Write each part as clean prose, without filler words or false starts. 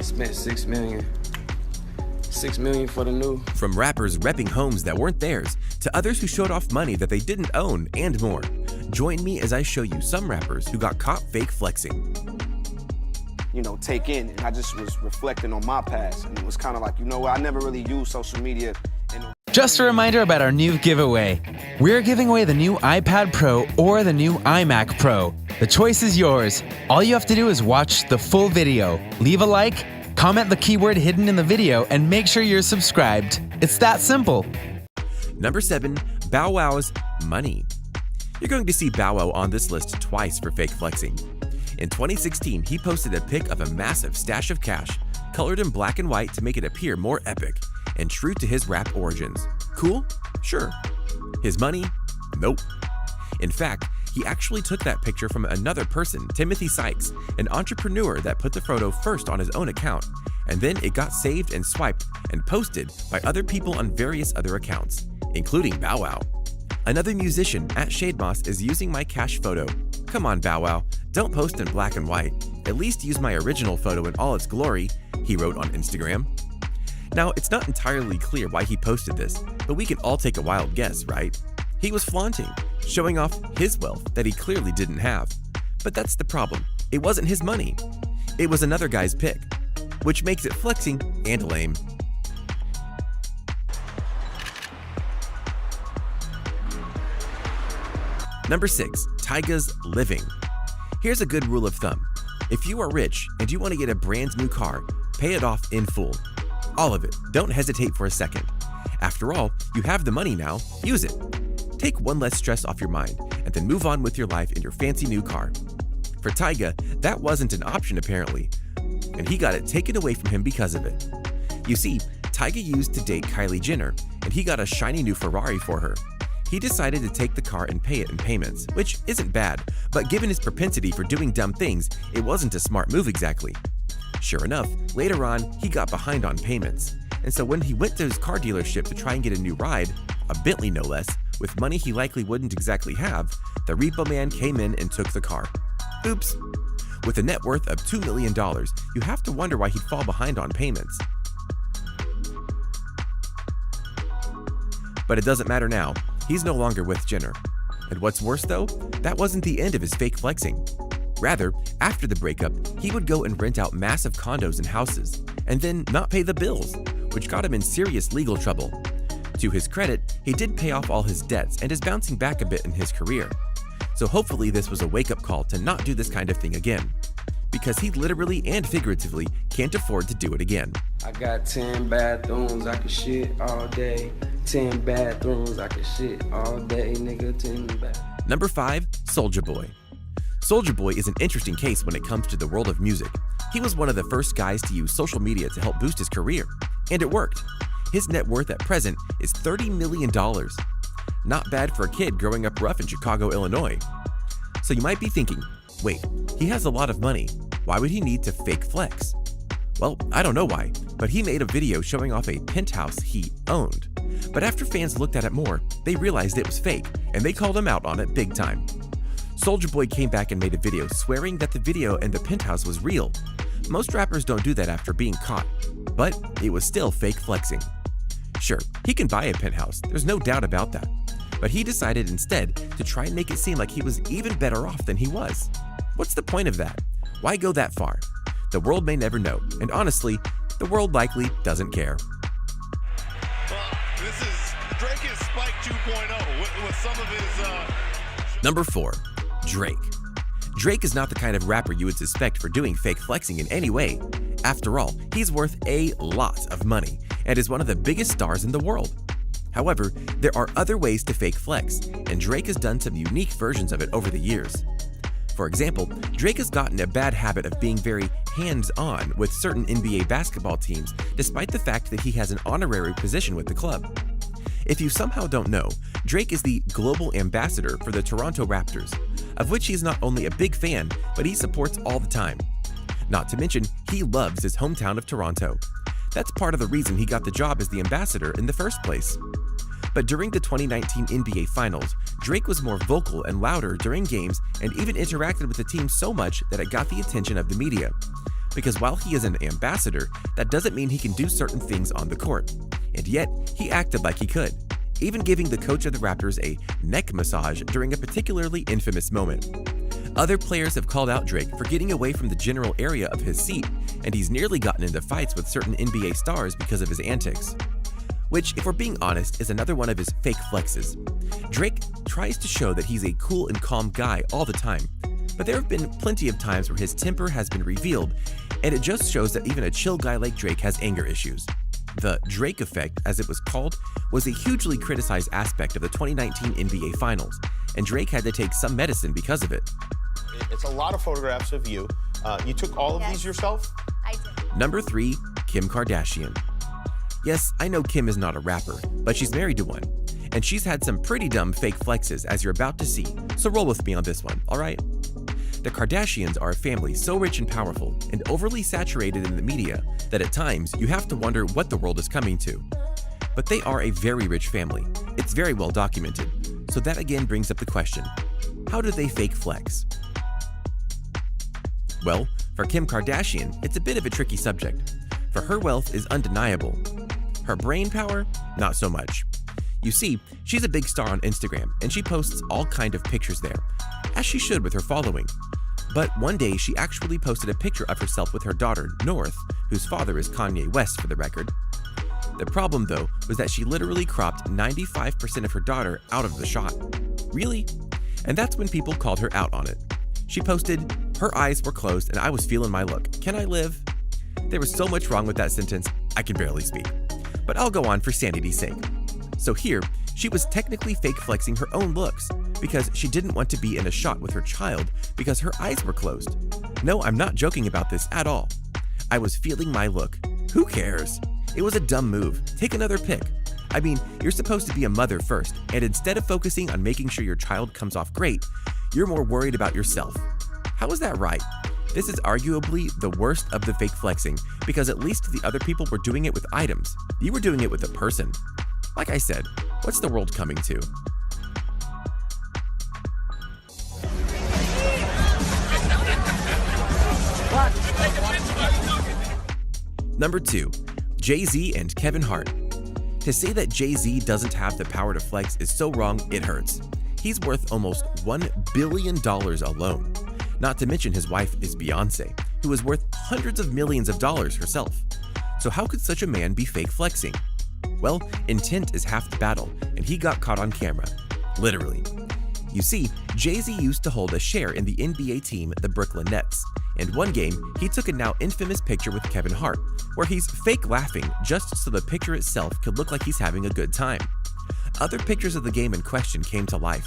Spent 6 million. 6 million for the new. From rappers repping homes that weren't theirs to others who showed off money that they didn't own and more. Join me as I show you some rappers who got caught fake flexing. Take in, and I just was reflecting on my past, and it was kind of like, I never really used social media. Just a reminder about our new giveaway. We're giving away the new iPad Pro or the new iMac Pro. The choice is yours. All you have to do is watch the full video, leave a like, comment the keyword hidden in the video, and make sure you're subscribed. It's that simple. Number 7, Bow Wow's money. You're going to see Bow Wow on this list twice for fake flexing. In 2016, he posted a pic of a massive stash of cash, colored in black and white to make it appear more epic, and true to his rap origins. Cool? Sure. His money? Nope. In fact, he actually took that picture from another person, Timothy Sykes, an entrepreneur that put the photo first on his own account, and then it got saved and swiped and posted by other people on various other accounts, including Bow Wow. Another musician at Shademoss is using my cash photo. Come on, Bow Wow, don't post in black and white. At least use my original photo in all its glory, he wrote on Instagram. Now, it's not entirely clear why he posted this, but we can all take a wild guess, right? He was flaunting, showing off his wealth that he clearly didn't have. But that's the problem. It wasn't his money. It was another guy's pic, which makes it flexing and lame. Number 6, Tyga's living. Here's a good rule of thumb. If you are rich and you want to get a brand new car, pay it off in full. All of it. Don't hesitate for a second. After all, you have the money now, use it. Take one less stress off your mind and then move on with your life in your fancy new car. For Tyga, that wasn't an option apparently, and he got it taken away from him because of it. You see, Tyga used to date Kylie Jenner, and he got a shiny new Ferrari for her. He decided to take the car and pay it in payments, which isn't bad, but given his propensity for doing dumb things, it wasn't a smart move exactly. Sure enough, later on, he got behind on payments, and so when he went to his car dealership to try and get a new ride, a Bentley no less, with money he likely wouldn't exactly have, the repo man came in and took the car. Oops. With a net worth of $2 million, you have to wonder why he'd fall behind on payments. But it doesn't matter now. He's no longer with Jenner. And what's worse though, that wasn't the end of his fake flexing. Rather, after the breakup, he would go and rent out massive condos and houses, and then not pay the bills, which got him in serious legal trouble. To his credit, he did pay off all his debts and is bouncing back a bit in his career. So hopefully this was a wake-up call to not do this kind of thing again, because he literally and figuratively can't afford to do it again. I got 10 bathrooms, I can shit all day. 10 bathrooms, I can shit all day, nigga, 10 bathrooms. Number 5, Soulja Boy. Soulja Boy is an interesting case when it comes to the world of music. He was one of the first guys to use social media to help boost his career, and it worked. His net worth at present is $30 million. Not bad for a kid growing up rough in Chicago, Illinois. So you might be thinking, wait, he has a lot of money. Why would he need to fake flex? Well, I don't know why, but he made a video showing off a penthouse he owned. But after fans looked at it more, they realized it was fake, and they called him out on it big time. Soulja Boy came back and made a video swearing that the video and the penthouse was real. Most rappers don't do that after being caught, but it was still fake flexing. Sure, he can buy a penthouse, there's no doubt about that. But he decided instead to try and make it seem like he was even better off than he was. What's the point of that? Why go that far? The world may never know, and honestly, the world likely doesn't care. Well, this is Drake is Spike 2.0 with some of his... Number 4, Drake. Drake is not the kind of rapper you would suspect for doing fake flexing in any way. After all, he's worth a lot of money and is one of the biggest stars in the world. However, there are other ways to fake flex, and Drake has done some unique versions of it over the years. For example, Drake has gotten a bad habit of being very hands-on with certain NBA basketball teams, despite the fact that he has an honorary position with the club. If you somehow don't know, Drake is the global ambassador for the Toronto Raptors, of which he's not only a big fan, but he supports all the time. Not to mention, he loves his hometown of Toronto. That's part of the reason he got the job as the ambassador in the first place. But during the 2019 NBA Finals, Drake was more vocal and louder during games and even interacted with the team so much that it got the attention of the media. because while he is an ambassador, that doesn't mean he can do certain things on the court. And yet, he acted like he could, even giving the coach of the Raptors a neck massage during a particularly infamous moment. Other players have called out Drake for getting away from the general area of his seat, and he's nearly gotten into fights with certain NBA stars because of his antics. Which, if we're being honest, is another one of his fake flexes. Drake tries to show that he's a cool and calm guy all the time, but there have been plenty of times where his temper has been revealed, and it just shows that even a chill guy like Drake has anger issues. The Drake effect, as it was called, was a hugely criticized aspect of the 2019 NBA Finals, and Drake had to take some medicine because of it. It's a lot of photographs of you. You took all of these yourself? I did. Number 3, Kim Kardashian. Yes, I know Kim is not a rapper, but she's married to one, and she's had some pretty dumb fake flexes as you're about to see, so roll with me on this one, alright? The Kardashians are a family so rich and powerful and overly saturated in the media that at times you have to wonder what the world is coming to. But they are a very rich family. It's very well documented. So that again brings up the question, how do they fake flex? Well, for Kim Kardashian, it's a bit of a tricky subject. For her wealth is undeniable. Her brain power, not so much. You see, she's a big star on Instagram and she posts all kind of pictures there, as she should with her following. But one day she actually posted a picture of herself with her daughter, North, whose father is Kanye West for the record. The problem though was that she literally cropped 95% of her daughter out of the shot. Really? And that's when people called her out on it. She posted, "Her eyes were closed and I was feeling my look. Can I live?" There was so much wrong with that sentence, I can barely speak. But I'll go on for sanity's sake. So here, she was technically fake flexing her own looks because she didn't want to be in a shot with her child because her eyes were closed. No, I'm not joking about this at all. I was feeling my look. Who cares? It was a dumb move. Take another pic. I mean, you're supposed to be a mother first, and instead of focusing on making sure your child comes off great, you're more worried about yourself. How is that right? This is arguably the worst of the fake flexing because at least the other people were doing it with items. You were doing it with a person. Like I said, what's the world coming to? Number 2, Jay-Z and Kevin Hart. To say that Jay-Z doesn't have the power to flex is so wrong, it hurts. He's worth almost $1 billion alone. Not to mention his wife is Beyonce, who is worth hundreds of millions of dollars herself. So how could such a man be fake flexing? Well, intent is half the battle, and he got caught on camera. Literally. You see, Jay-Z used to hold a share in the NBA team, the Brooklyn Nets, and one game, he took a now infamous picture with Kevin Hart, where he's fake laughing just so the picture itself could look like he's having a good time. Other pictures of the game in question came to life,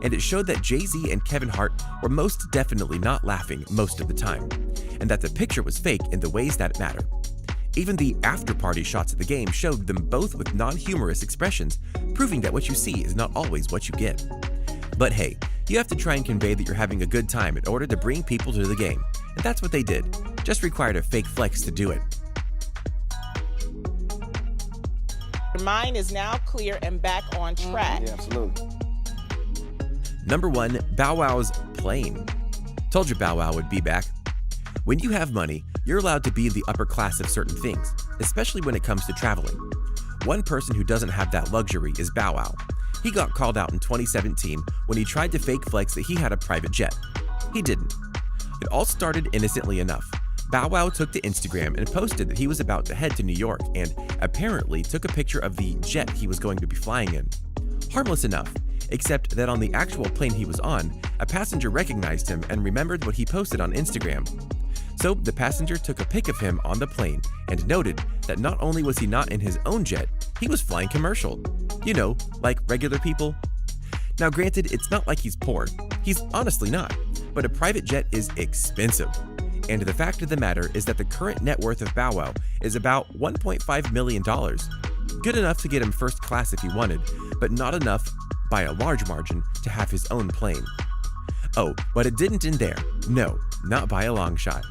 and it showed that Jay-Z and Kevin Hart were most definitely not laughing most of the time, and that the picture was fake in the ways that matter. Even the after-party shots of the game showed them both with non-humorous expressions, proving that what you see is not always what you get. But hey, you have to try and convey that you're having a good time in order to bring people to the game, and that's what they did. Just required a fake flex to do it. Your mind is now clear and back on track. Yeah, absolutely. Number 1, Bow Wow's plane. Told you Bow Wow would be back. When you have money, you're allowed to be the upper class of certain things, especially when it comes to traveling. One person who doesn't have that luxury is Bow Wow. He got called out in 2017 when he tried to fake flex that he had a private jet. He didn't. It all started innocently enough. Bow Wow took to Instagram and posted that he was about to head to New York and apparently took a picture of the jet he was going to be flying in. Harmless enough, except that on the actual plane he was on, a passenger recognized him and remembered what he posted on Instagram. So the passenger took a pic of him on the plane and noted that not only was he not in his own jet, he was flying commercial. You know, like regular people. Now granted, it's not like he's poor. He's honestly not. But a private jet is expensive. And the fact of the matter is that the current net worth of Bow Wow is about $1.5 million. Good enough to get him first class if he wanted, but not enough by a large margin to have his own plane. Oh, but it didn't end there. No, not by a long shot.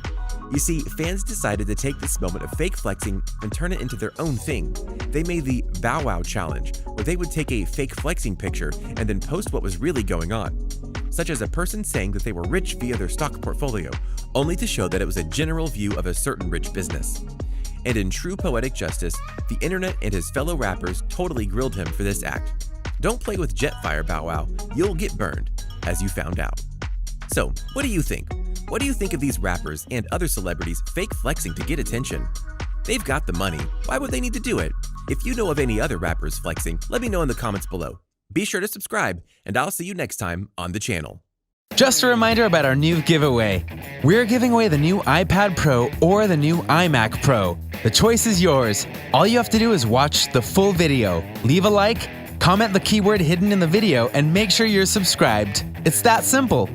You see, fans decided to take this moment of fake flexing and turn it into their own thing. They made the Bow Wow Challenge, where they would take a fake flexing picture and then post what was really going on. such as a person saying that they were rich via their stock portfolio, only to show that it was a general view of a certain rich business. And in true poetic justice, the internet and his fellow rappers totally grilled him for this act. Don't play with Jetfire, Bow Wow, you'll get burned, as you found out. So, what do you think? What do you think of these rappers and other celebrities fake flexing to get attention? They've got the money, why would they need to do it? If you know of any other rappers flexing, let me know in the comments below. Be sure to subscribe, and I'll see you next time on the channel. Just a reminder about our new giveaway. We're giving away the new iPad Pro or the new iMac Pro. The choice is yours. All you have to do is watch the full video, leave a like, comment the keyword hidden in the video, and make sure you're subscribed. It's that simple.